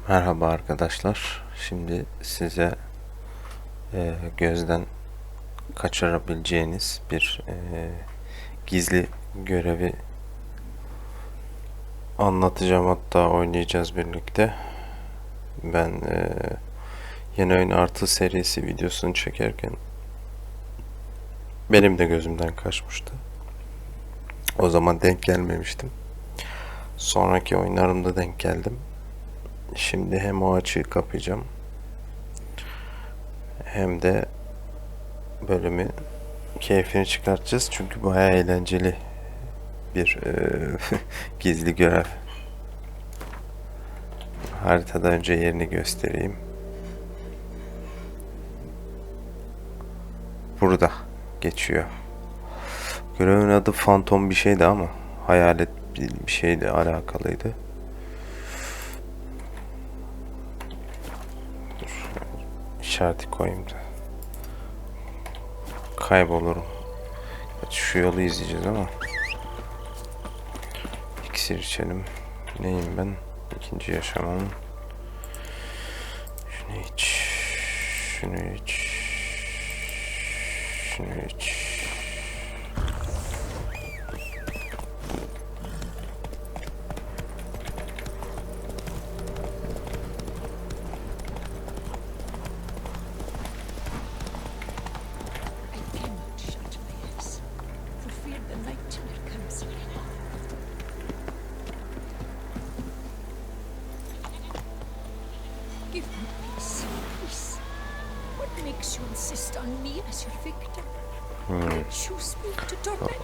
Merhaba arkadaşlar. Şimdi size gözden kaçırabileceğiniz bir gizli görevi anlatacağım. Hatta oynayacağız birlikte. Ben yeni oyun artı serisi videosunu çekerken benim de gözümden kaçmıştı. O zaman denk gelmemiştim. Sonraki oyunlarımda denk geldim. Şimdi hem o açığı kapayacağım hem de bölümü keyfini çıkartacağız. Çünkü bayağı eğlenceli bir gizli görev. Haritada önce yerini göstereyim. Burada geçiyor. Görevin adı fantom bir şeydi ama hayalet bir şeyle alakalıydı. Dur, işareti koyayım da kaybolurum. Şu yolu izleyeceğiz ama iksir içelim. Neyim ben? İkinci yaşamam. Şunu iç. Şunu iç. Şunu iç.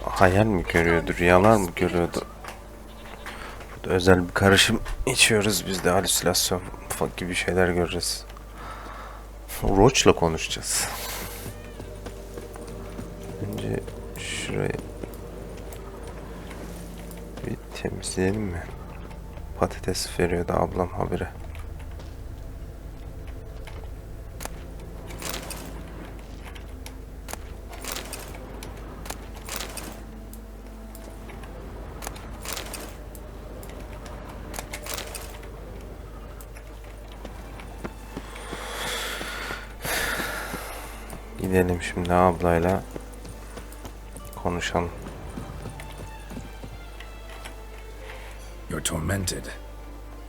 Hayal mi görüyordu, rüyalar mı görüyordu? Burada özel bir karışım içiyoruz, biz de halüsinasyon gibi şeyler göreceğiz. Roach'la konuşacağız. Önce şurayı bir temizleyelim mi? Patates veriyordu ablam habire. Gidelim şimdi ablayla konuşalım. You're tormented.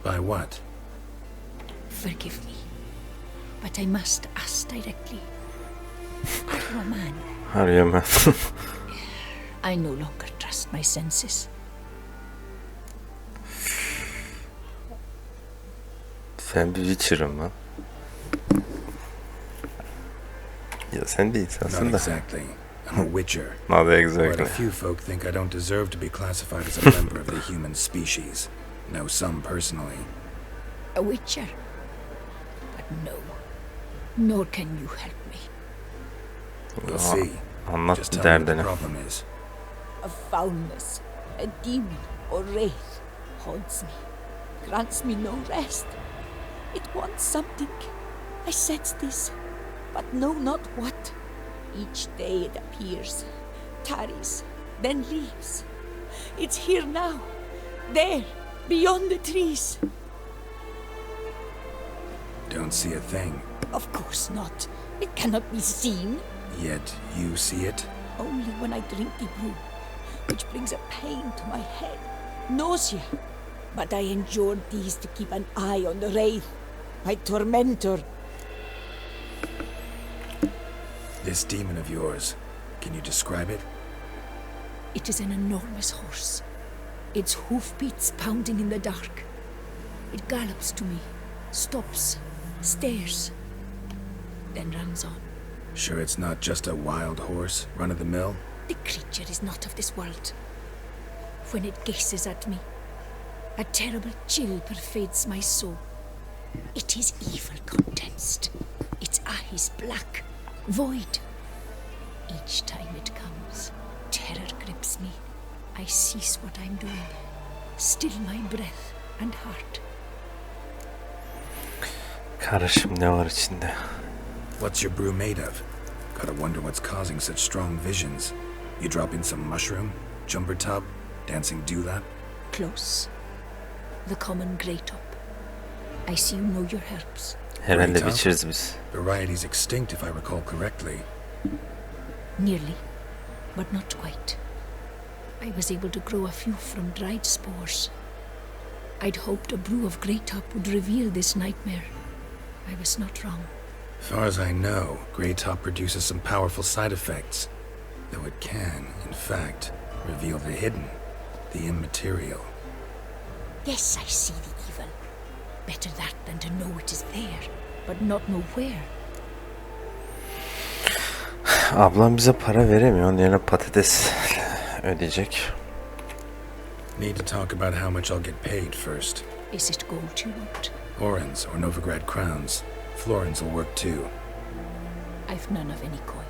By what? Forgive me, but I must ask directly. Are you a man? Arayayım ben. I no longer trust my senses. Sen bir Witcher'ım lan. Ya sen de insansın Not da. exactly. I'm a witcher. Not Quite exactly. a few folk think I don't deserve to be classified as a member of the human species. Know some personally. A witcher? But no, nor can you help me. We'll see. Anlat Just bir tell me what the derdini. problem is. A foulness, a demon or wraith haunts me, grants me no rest. It wants something. I sense this, but know not what. Each day it appears, tarries, then leaves. It's here now, there, beyond the trees. Don't see a thing. Of course not. It cannot be seen. Yet you see it? Only when I drink the brew, which brings a pain to my head, nausea. But I endured these to keep an eye on the wraith, my tormentor. This demon of yours, can you describe it? It is an enormous horse, its hoofbeats pounding in the dark. It gallops to me, stops, stares, then runs on. Sure it's not just a wild horse, run-of-the-mill? The creature is not of this world. When it gazes at me, a terrible chill pervades my soul. It is evil condensed, its eyes black, void. Each time it comes, terror grips me. I cease what I'm doing, still my breath and heart. Karışım ne var içinde? What's your brew made of? Gotta wonder what's causing such strong visions. You drop in some mushroom, jumper tub, dancing dewlap? Close. The common grey top. I see you know your herbs. Herhalde Great, biçeriz biz. Variety's extinct if I recall correctly. Nearly, but not quite. I was able to grow a few from dried spores. I'd hoped a brew of Grey Top would reveal this nightmare. I was not wrong. As far as I know, Grey Top produces some powerful side effects, though it can, in fact, reveal the hidden, the immaterial. Yes, I see the evil. Better that than to know it is there, but not know where. Ablam bize para veremiyor. Onun yerine patates ödeyecek. Need to talk about how much I'll get paid first. Is it gold you want? Orans or Novigrad crowns. Florins will work too. I've none of any coin.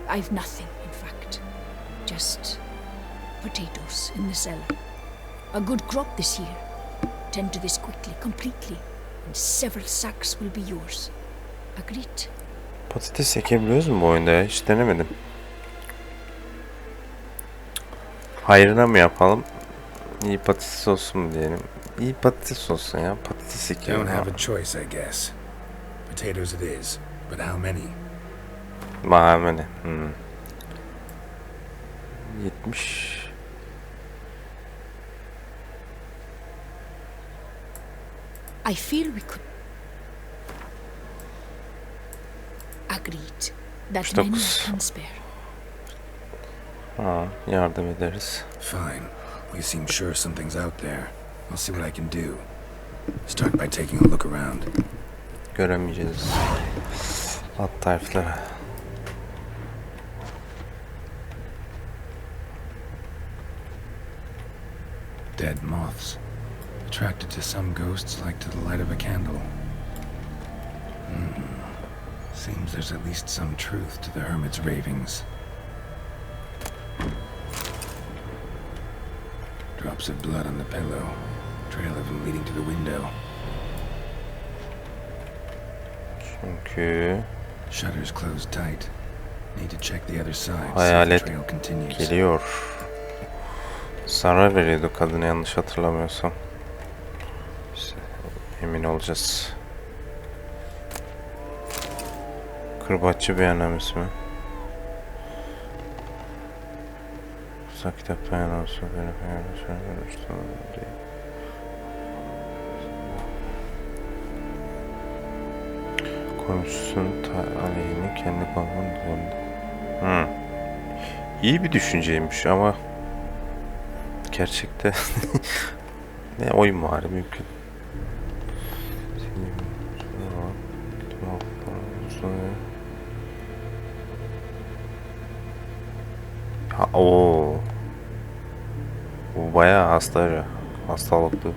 I've nothing, in fact. Just potatoes in the cellar. A good crop this year. Tend to this quickly, completely, and several sacks will be yours. Agreed? Patates ekebiliyoruz mu bu oyunda ya? Hiç denemedim. Hayrına mı yapalım? İyi patates olsun mu diyelim? İyi patates olsun ya. Patates ekelim. Don't have a choice, I guess. Potatoes it is, but how many? Mahamene. 70. I feel we could. Agreed. That many I can spare. Ha, yardım ederiz. Fine. You seem sure something's out there. I'll see what I can do. Start by taking a look around. Göremeyeceğiz. At tayfları. Dead moths. Attracted to some ghosts like to the light of a candle. Seems there's at least some truth to the hermit's ravings. Drops of blood on the pillow. Trail of him leading to the window. Çünkü Shutters closed tight. Need to check the other side. See if the hayalet trail continues. geliyor. Zarar veriyordu kadına yanlış hatırlamıyorsam. İşte, emin olacağız. Kırbaççı beğenmemiz mi? Kutsal kitaptan yana olsun. Komşusun aleyhine kendi konunun üzerinde. İyi bir düşünceymiş ama gerçekte ne oyun var mümkün. Ha, o. Bu bayağı hastalıklı.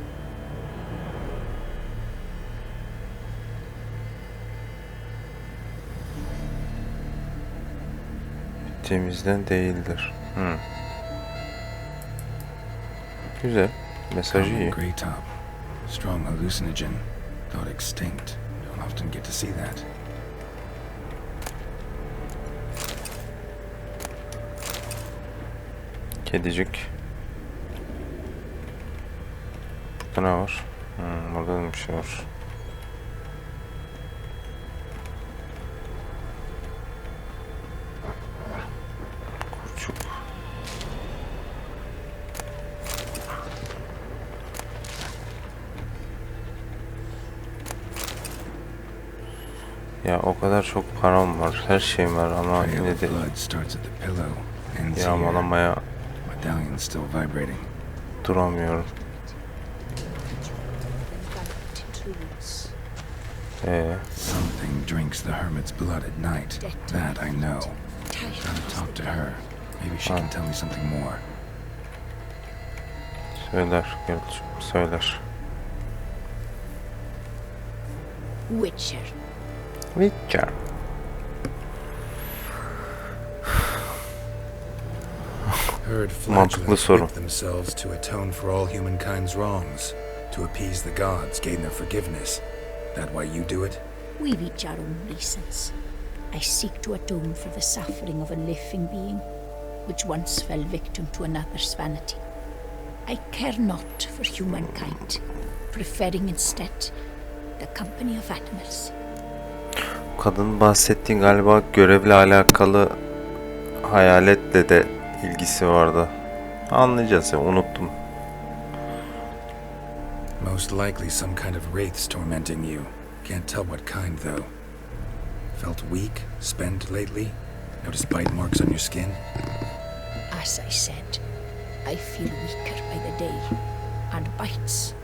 Gittiğimizden değildir. Güzel. Mesajı iyi. Grey Top. Strong hallucinogen. Thought extinct. Don't often get to see that. Kedicik. Burada ne var? Burada da bir şey var. Kurçuk. Ya o kadar çok param var, her şeyim var ama Trail yine of de blood starts at the pillow. Ends here. yağmalamaya Medallion still vibrating. duramıyorum. Something drinks the hermit's blood at night. That I know. Gotta talk to her. Maybe she can tell me something more. Söyler, söyler. Witcher. Witcher. Heard Mantıklı flagellants soru. whip themselves to atone for all humankind's wrongs, to appease the gods, gain their forgiveness. That why you do it? We've each our own reasons. I seek to atone for the suffering of a living being, which once fell victim to another's vanity. I care not for humankind, preferring instead the company of animals. Kadının bahsettiğin galiba görevle alakalı hayaletle de ilgisi vardı. Anlayacağız ya, unuttum. Most likely some kind of wraiths tormenting you. Can't tell what kind, though. Felt weak, spent lately? Notice bite marks on your skin? As I said, I feel weaker by the day. And bites,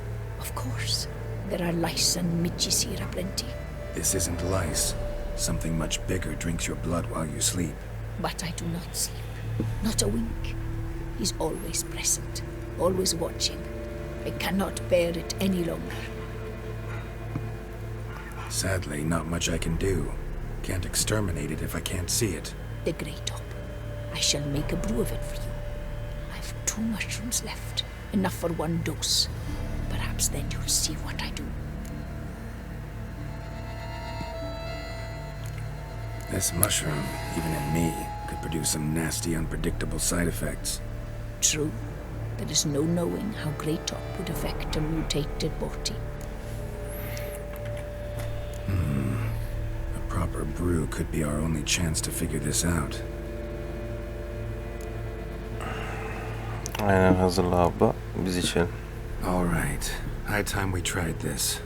of course. There are lice and midges here aplenty. This isn't lice. Something much bigger drinks your blood while you sleep. But I do not sleep. Not a wink. He's always present, always watching. I cannot bear it any longer. Sadly, not much I can do. Can't exterminate it if I can't see it. The great top. I shall make a brew of it for you. I've 2 mushrooms left, enough for 1 dose. Perhaps then you'll see what I do. This mushroom, even in me, could produce some nasty, unpredictable side effects. True, there is no knowing how great top would affect a mutated body. A proper brew could be our only chance to figure this out. Aynen, hazırla abla. Biz içelim. All right. High time we tried this.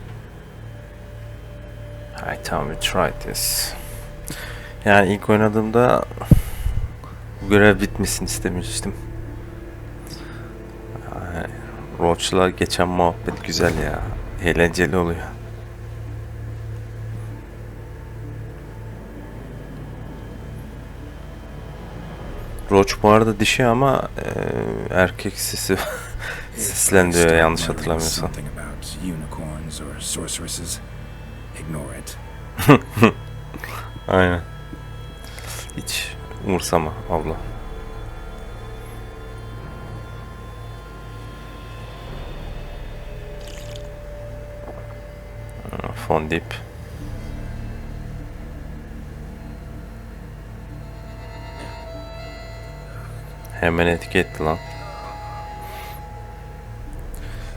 High time we tried this. Yani ilk oynadığımda bu görev bitmesini istemiştim. Yani, Roach'la geçen muhabbet güzel ya. Eğlenceli oluyor. Roach bu arada dişi ama erkek sesi seslendiriyor yanlış hatırlamıyorsam. Something about unicorns or sorceresses. Ignore it. Aynen. Hiç umursama abla. Fondip. Hemen etiketli lan.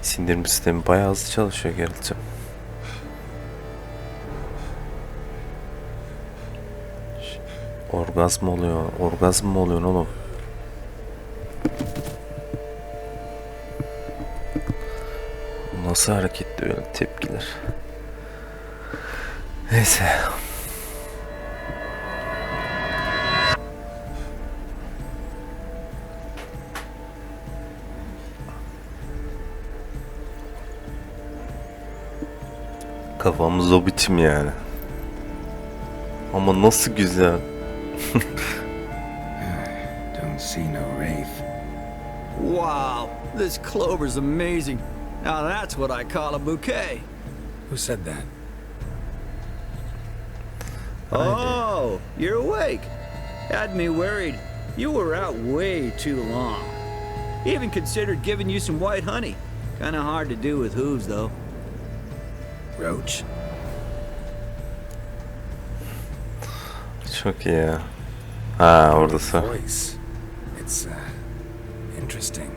Sindirim sistemi bayağı hızlı çalışıyor Geralt'cığım. Orgazm oluyor. Orgazm mı oluyor oğlum? Nasıl hareketli öyle tepkiler? Neyse. Kafamız o biçim yani. Ama nasıl güzel. Don't see no wraith. Wow, this clover's amazing. Now that's what I call a bouquet. Who said that? Oh, you're awake. Had me worried. You were out way too long. Even considered giving you some white honey. Kinda hard to do with hooves, though. Roach? Çok iyi ya. Ha, oradası. Voice. It's interesting.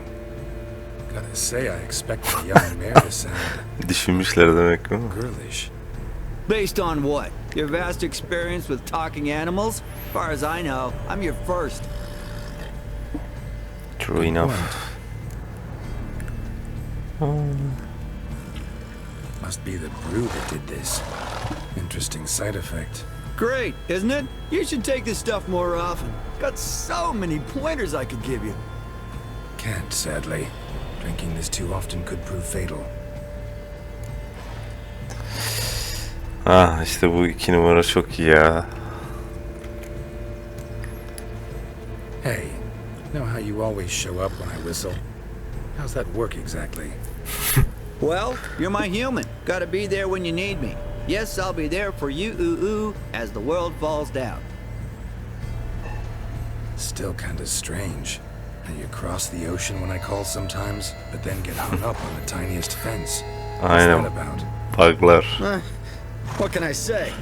Gotta say, I expected a young mare to sound Düşünmüşler demek ki. girlish. Based on what? Your vast experience with talking animals? As far as I know, I'm your first. True enough. Must be the brew that did this. Interesting side effect. Great, isn't it? You should take this stuff more often. Got so many pointers I could give you. Can't, sadly. Drinking this too often could prove fatal. Ah, işte bu 2 numara çok iyi ya. Hey, know how you always show up when I whistle? How's that work exactly? Well, you're my human. Gotta be there when you need me. Yes, I'll be there for you, as the world falls down. Still kinda strange. How you cross the ocean when I call sometimes, but then get hung up on the tiniest fence. What's Aynen. that about? Buglar. What can I say?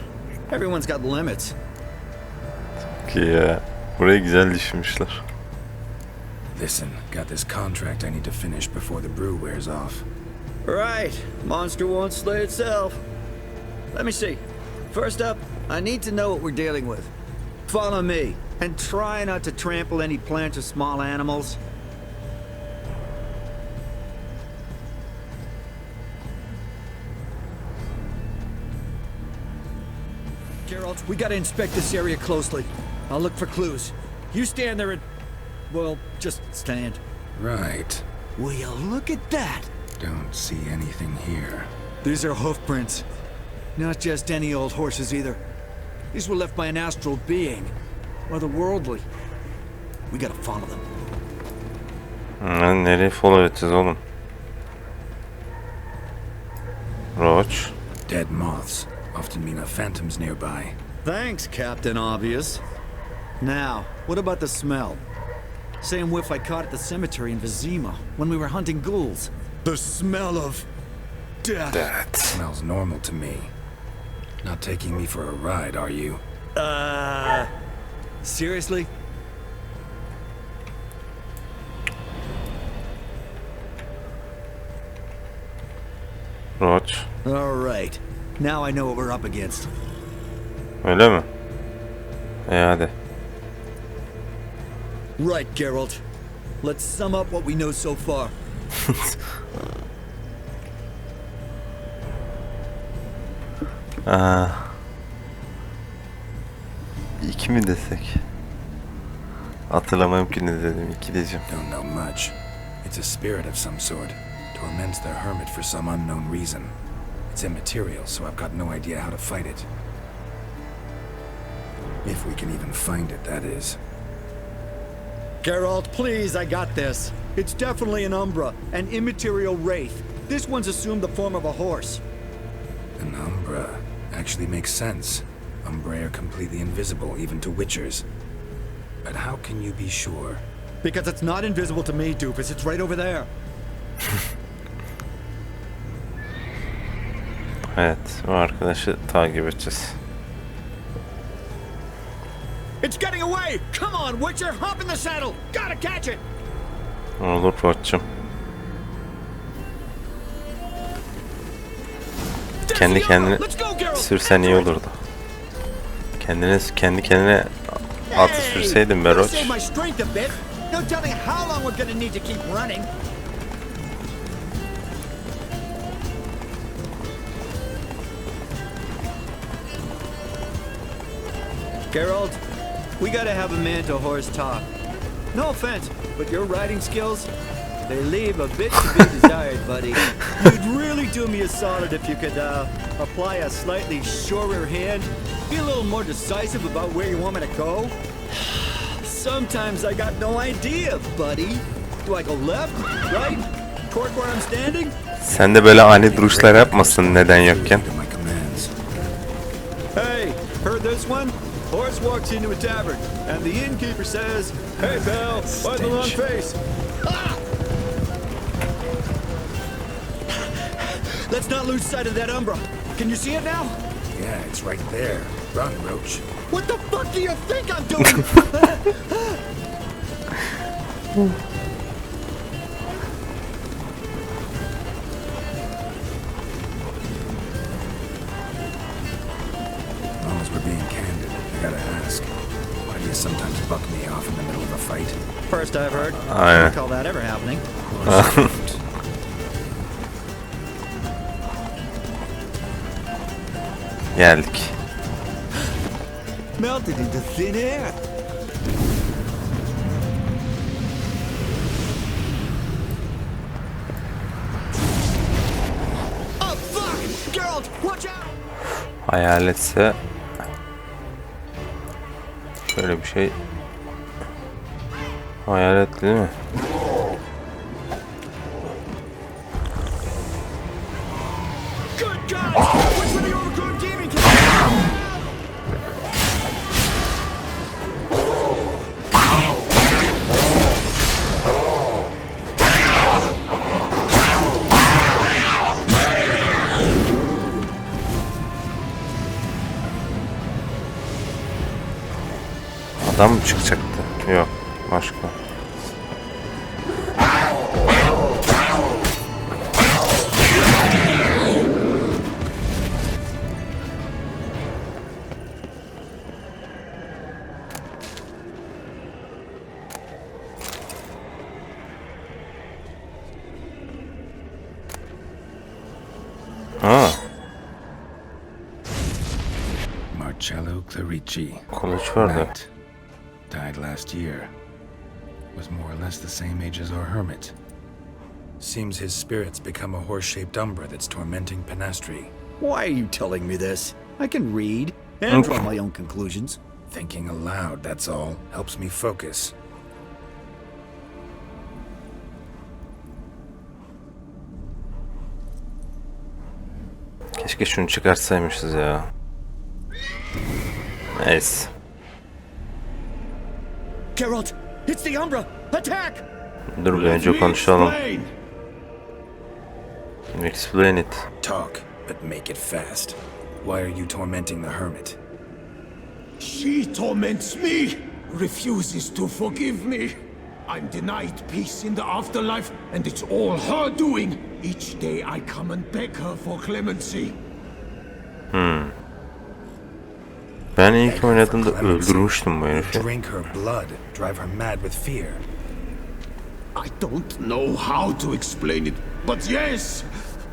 Everyone's got limits. Ki ya. Burayı güzel düşünmüşler. Listen, got this contract I need to finish before the brew wears off. Right. Monster won't slay itself. Let me see. First up, I need to know what we're dealing with. Follow me, and try not to trample any plants or small animals. Geralt, we gotta inspect this area closely. I'll look for clues. You stand there and... well, just stand. Right. Will you look at that? Don't see anything here. These are hoof prints. Not just any old horses either. These were left by an astral being. Otherworldly. We gotta follow them. Nereye follow edeceğiz oğlum? Roach. Dead moths often mean a phantom's nearby. Thanks, Captain Obvious. Now, what about the smell? Same whiff I caught at the cemetery in Vizima when we were hunting ghouls. The smell of... death. That. Smells normal to me. Not taking me for a ride, are you? Seriously? Roach. Alright. Now I know what we're up against. Öyle mi? Hadi. Right, Geralt. Let's sum up what we know so far. İki mi desek? Hatırlamam ki ne dedim, iki diyeceğim. Don't know much. It's a spirit of some sort. Torments their hermit for some unknown reason. It's immaterial, so I've got no idea how to fight it. If we can even find it, that is. Geralt, please, I got this. It's definitely an Umbra, an immaterial wraith. This one's assumed the form of a horse. An Umbra actually makes sense. Umbrae are completely invisible, even to Witchers. But how can you be sure? Because it's not invisible to me, Doofus. It's right over there. Evet, o arkadaşı takip edeceğiz. It's getting away! Come on, Witcher! Hop in the saddle! Gotta catch it! Olur Roach'cum. Kendi kendine sürsen iyi olurdu. Kendi kendine atı sürseydin be Roach. No telling how long we're gonna need to keep running. Geralt, we gotta have a man-to-horse talk. No offense, but your riding skills, they leave a bit to be desired, buddy. You'd really do me a solid if you could apply a slightly surer hand. Be a little more decisive about where you want me to go. Sometimes I got no idea, buddy. Do I go left, right, toward where I'm standing? Sen de böyle ani duruşlar yapmasın neden yokken. Hey, heard this one? Horse walks into a tavern, and the innkeeper says, "Hey, pal, why the long face?" Ah! Let's not lose sight of that Umbra. Can you see it now? Yeah, it's right there. Run, Roach. What the fuck do you think I'm doing? Long as we're being candid, I gotta ask. Why do you sometimes buck me off in the middle of a fight? First I've heard. I don't recall that ever happening. Geldik. Melted into thin air. Oh fuck! Geralt, watch out! Hayaletse şöyle bir şey. Hayalet değil mi? Good God! What's with the overgrown demon king? Adam mı çıkacaktı? Yok. Başka. Aa, Marcello Clarici. kılıç vardı. Knight. Died last year. Was more or less the same age as our hermit. Seems his spirit's become a horse-shaped umbra that's tormenting Penastri. Why are you telling me this? I can read and draw my own conclusions. Thinking aloud, that's all. Helps me focus. Keşke şunu çıkartsaymışız ya. Neyse. Geralt, it's the Umbra! Attack! Dur bir önce konuşalım. Explain it. Talk, but make it fast. Why are you tormenting the hermit? She torments me, refuses to forgive me. I'm denied peace in the afterlife, and it's all her doing. Each day I come and beg her for clemency. Ben ilk oynadığımda öldürmüştüm bu herifi. Drink her blood, drive her mad with fear. I don't know how to explain it, but yes,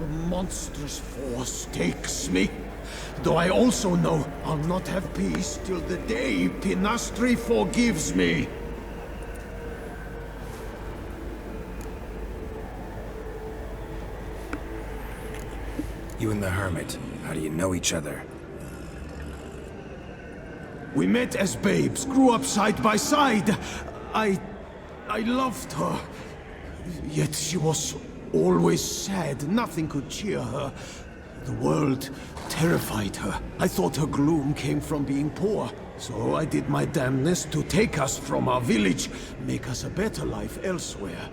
a monstrous force takes me. Though I also know I'll not have peace till the day Pinastri forgives me. You and the hermit, how do you know each other? We met as babes, grew up side by side. I loved her. Yet she was always sad. Nothing could cheer her. The world terrified her. I thought her gloom came from being poor. So I did my damnedest to take us from our village, make us a better life elsewhere.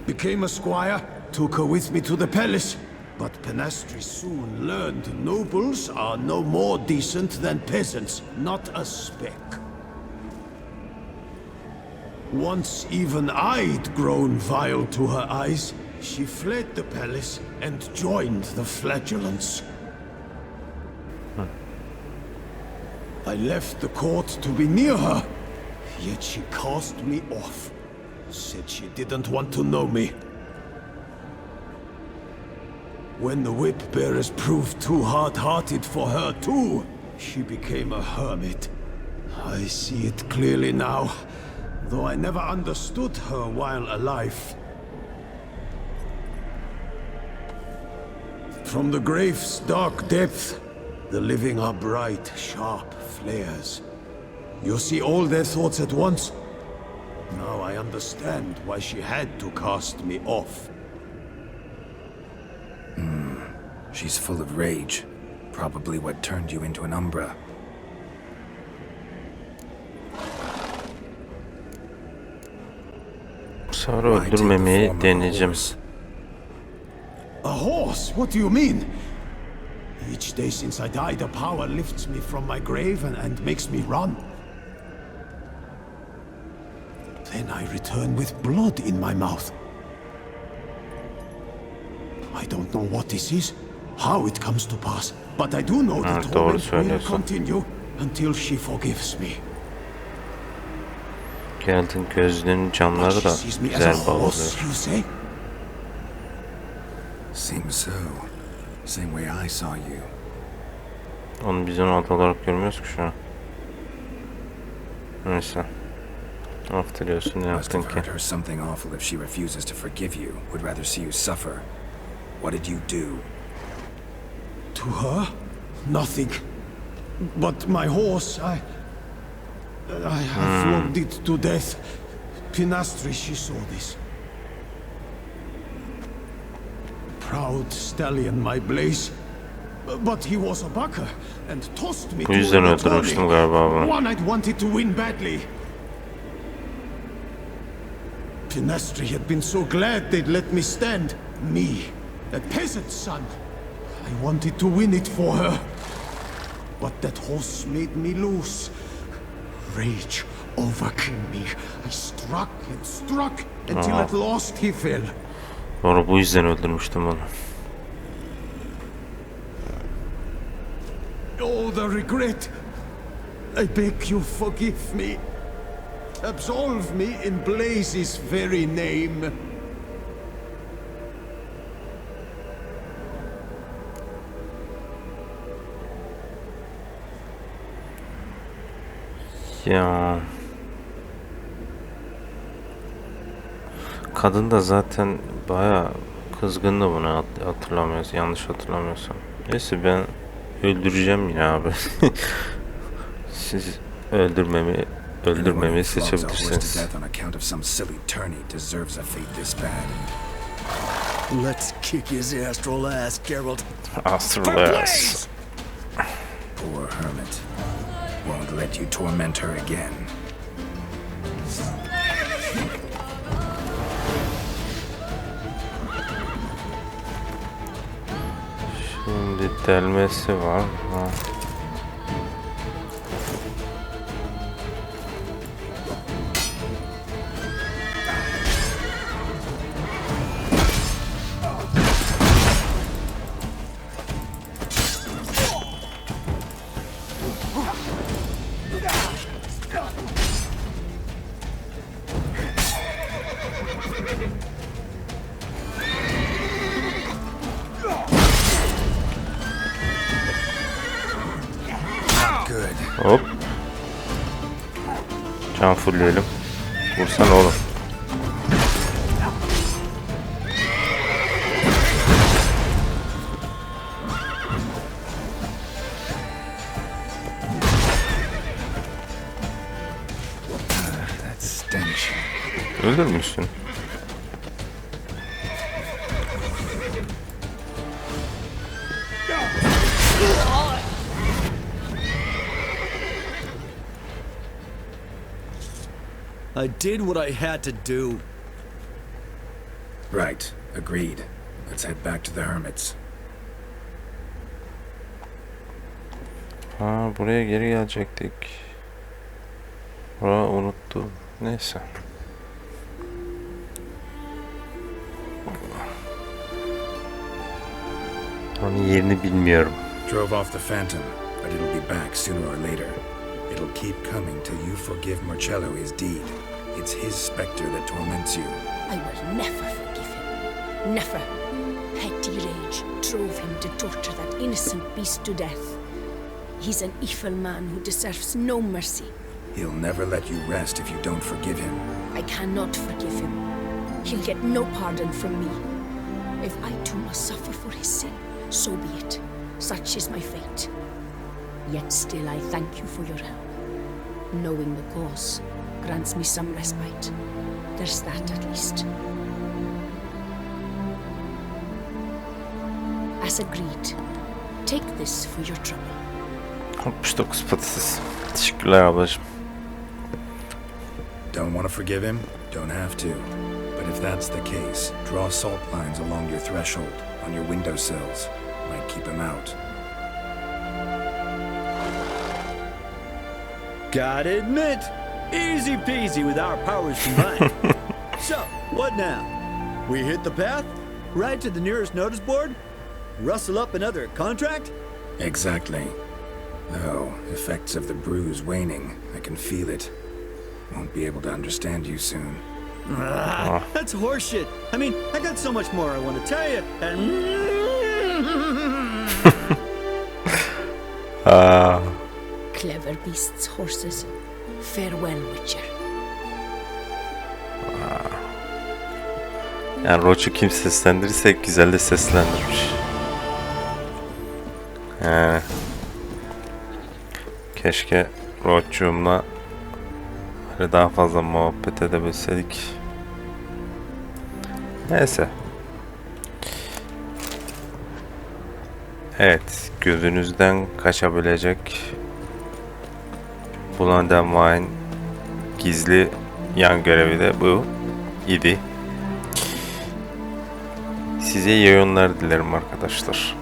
Became a squire, took her with me to the palace. But Penastri soon learned nobles are no more decent than peasants, not a speck. Once even I'd grown vile to her eyes, she fled the palace and joined the flagellants. I left the court to be near her, yet she cast me off. Said she didn't want to know me. When the whip-bearers proved too hard-hearted for her too, she became a hermit. I see it clearly now, though I never understood her while alive. From the grave's dark depth, the living are bright, sharp flares. You see all their thoughts at once? Now I understand why she had to cast me off. She's full of rage. Probably what turned you into an umbra. Sonra öldürmemeyi deneyeceğim. A horse? What do you mean? Each day since I died, a power lifts me from my grave and makes me run. Then I return with blood in my mouth. I don't know what this is, how it comes to pass, but I do know the torment will continue until she forgives me. Geralt'ın gözlüğünün camları da güzel bağlıyor. Seems so. Same way I saw you. Onu biz onu ad olarak görmüyoruz ki şu an. Neyse. Affediyorsun ne Must yaptın have ki? hurt her something awful if she refuses to forgive you. Would rather see you suffer. What did you do? To her? Nothing. But my horse, I have flogged it to death. Pinastri, she saw this. Proud stallion, my Blaze. But he was a bucker and tossed me Bu yüzden to an öldürmüştüm galiba bunu. one I'd wanted to win badly. Pinastri had been so glad they'd let me stand. Me, a peasant's son. I wanted to win it for her. But that horse made me loose. Rage overcame me. I struck and struck until at last he fell. Sonra bu yüzden öldürmüştüm onu. Oh, the regret. I beg you forgive me. Absolve me in Blaze's very name. Ya. Kadın da zaten bayağı kızgındı buna, hatırlamıyorsam, yanlış hatırlamıyorsam. Neyse ben öldüreceğim yine abi. Siz öldürmemi seçebilirsiniz. Let's kick his astral ass, Geralt. Astral ass. Poor hermit. Won't let you torment her again. Şimdi delmesi var. Ha. Hop. Can fullleyelim. Vursan oğlum. Öldürmüşsün. I did what I had to do. Right. Agreed. Let's head back to the hermits. Ha, buraya geri gelecektik. Burayı unuttum. Neyse. Onun yerini bilmiyorum. Drove off the Phantom, but it'll be back sooner or later. It'll keep coming till you forgive Marcello his deed. It's his specter that torments you. I will never forgive him. Never. Petty rage drove him to torture that innocent beast to death. He's an evil man who deserves no mercy. He'll never let you rest if you don't forgive him. I cannot forgive him. He'll get no pardon from me. If I too must suffer for his sin, so be it. Such is my fate. Yet still I thank you for your help. Knowing the cause grants me some respite. There's that at least. As agreed, take this for your trouble. 69 patates. Teşekkürler ablacığım. Don't want to forgive him? Don't have to. But if that's the case, draw salt lines along your threshold, on your windowsills. Might keep him out. Gotta admit, easy peasy with our powers combined. So, what now? We hit the path? Right to the nearest notice board? Rustle up another contract? Exactly. Oh, effects of the bruise waning. I can feel it. Won't be able to understand you soon. That's horseshit. I mean, I got so much more I want to tell you. Clever beasts, horses. Farewell, Witcher. Yani Roach'u kim seslendirirse güzel de seslendirmiş. Keşke Roach'cumla daha fazla muhabbet edebilseydik. Neyse. Evet, gözünüzden kaçabilecek Bulandenwine gizli yan görevi de bu idi. Size iyi oyunlar dilerim arkadaşlar.